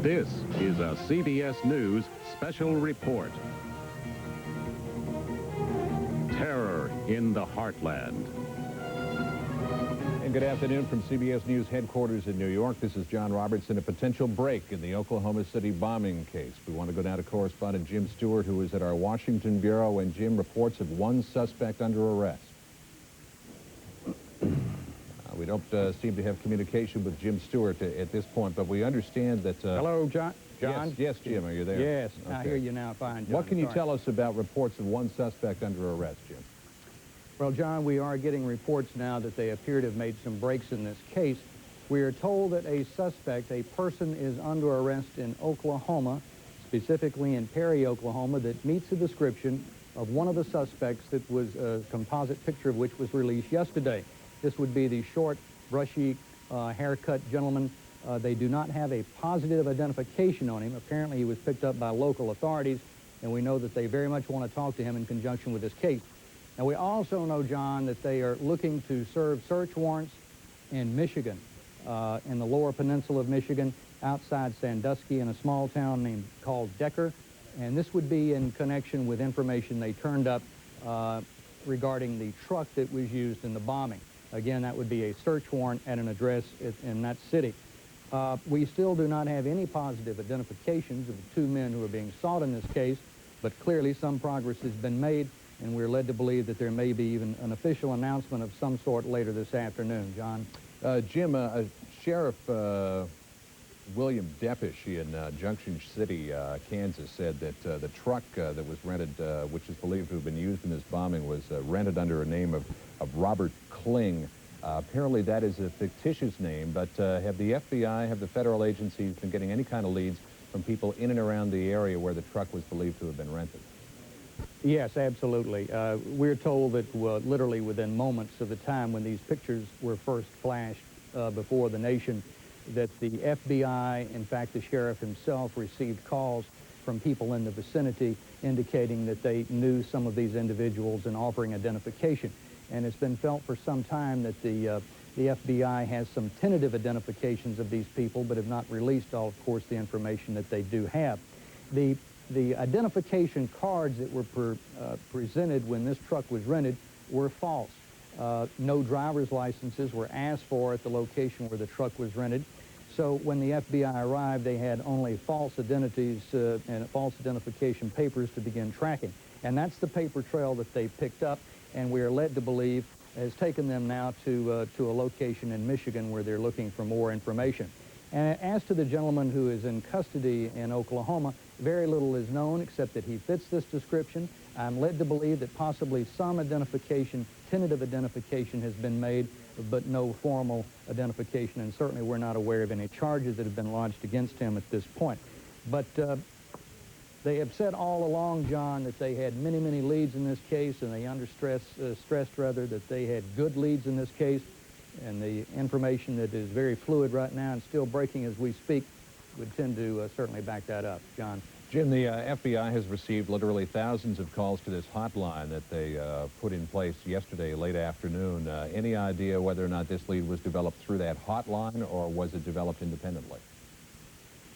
This is a CBS News special report. Terror in the heartland. And good afternoon from CBS News headquarters in New York. This is John Robertson. A potential break in the Oklahoma City bombing case. We want to go down to correspondent Jim Stewart, who is at our Washington bureau. And Jim, reports of one suspect under arrest. We don't seem to have communication with Jim Stewart at this point, but we understand that... Hello, John? Yes, Jim, are you there? Yes, okay. I hear you now fine, John. What can you tell us about reports of one suspect under arrest, Jim? Well, John, we are getting reports now that they appear to have made some breaks in this case. We are told that a suspect, a person, is under arrest in Oklahoma, specifically in Perry, Oklahoma, that meets the description of one of the suspects that was a composite picture of which was released yesterday. This would be the short, brushy, haircut gentleman. They do not have a positive identification on him. Apparently, he was picked up by local authorities, and we know that they very much want to talk to him in conjunction with this case. Now, we also know, John, that they are looking to serve search warrants in Michigan, in the lower peninsula of Michigan, outside Sandusky, in a small town called Decker. And this would be in connection with information they turned up regarding the truck that was used in the bombing. Again, that would be a search warrant at an address in that city. We still do not have any positive identifications of the two men who are being sought in this case, but clearly some progress has been made, and we're led to believe that there may be even an official announcement of some sort later this afternoon. John? Jim, Sheriff William Deppish in Junction City, Kansas, said that the truck that was rented, which is believed to have been used in this bombing, was rented under a name of Robert Kling. Apparently that is a fictitious name, but have the FBI, have the federal agencies been getting any kind of leads from people in and around the area where the truck was believed to have been rented? Yes, absolutely. We're told that literally within moments of the time when these pictures were first flashed before the nation, that the FBI, in fact the sheriff himself, received calls from people in the vicinity indicating that they knew some of these individuals and offering identification. And it's been felt for some time that the FBI has some tentative identifications of these people, but have not released all, of course, the information that they do have. The identification cards that were presented when this truck was rented were false. No driver's licenses were asked for at the location where the truck was rented. So when the FBI arrived, they had only false identities and false identification papers to begin tracking. And that's the paper trail that they picked up, and we are led to believe has taken them now to a location in Michigan where they're looking for more information. And as to the gentleman who is in custody in Oklahoma, very little is known except that he fits this description. I'm led to believe that possibly some identification, tentative identification, has been made, but no formal identification, and certainly we're not aware of any charges that have been lodged against him at this point. But they have said all along, John, that they had many, many leads in this case, and they stressed rather that they had good leads in this case, and the information that is very fluid right now and still breaking as we speak would tend to certainly back that up. John? Jim, the FBI has received literally thousands of calls to this hotline that they put in place yesterday late afternoon. Any idea whether or not this lead was developed through that hotline, or was it developed independently?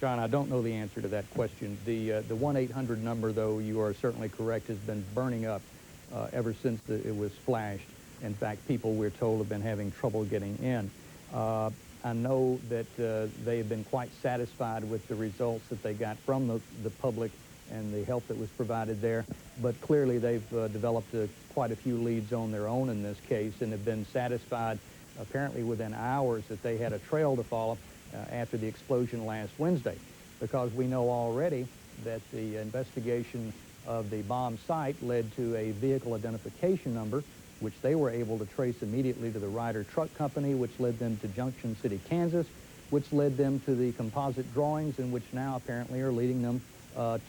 John, I don't know the answer to that question. The 1-800 number, though, you are certainly correct, has been burning up ever since it was flashed. In fact, people, we're told, have been having trouble getting in. I know that they have been quite satisfied with the results that they got from the public and the help that was provided there, but clearly they've developed quite a few leads on their own in this case and have been satisfied apparently within hours that they had a trail to follow after the explosion last Wednesday, because we know already that the investigation of the bomb site led to a vehicle identification number, which they were able to trace immediately to the Ryder Truck Company, which led them to Junction City, Kansas, which led them to the composite drawings, and which now apparently are leading them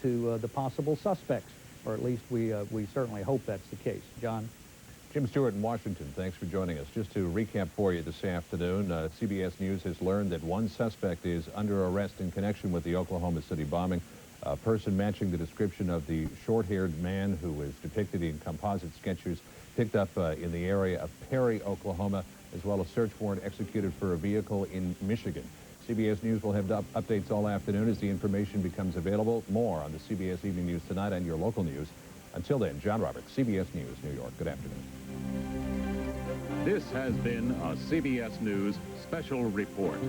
to the possible suspects, or at least we certainly hope that's the case. John? Jim Stewart in Washington, thanks for joining us. Just to recap for you this afternoon, CBS News has learned that one suspect is under arrest in connection with the Oklahoma City bombing. A person matching the description of the short-haired man who was depicted in composite sketches picked up in the area of Perry, Oklahoma, as well as search warrant executed for a vehicle in Michigan. CBS News will have updates all afternoon as the information becomes available. More on the CBS Evening News tonight and your local news. Until then, John Roberts, CBS News, New York. Good afternoon. This has been a CBS News special report.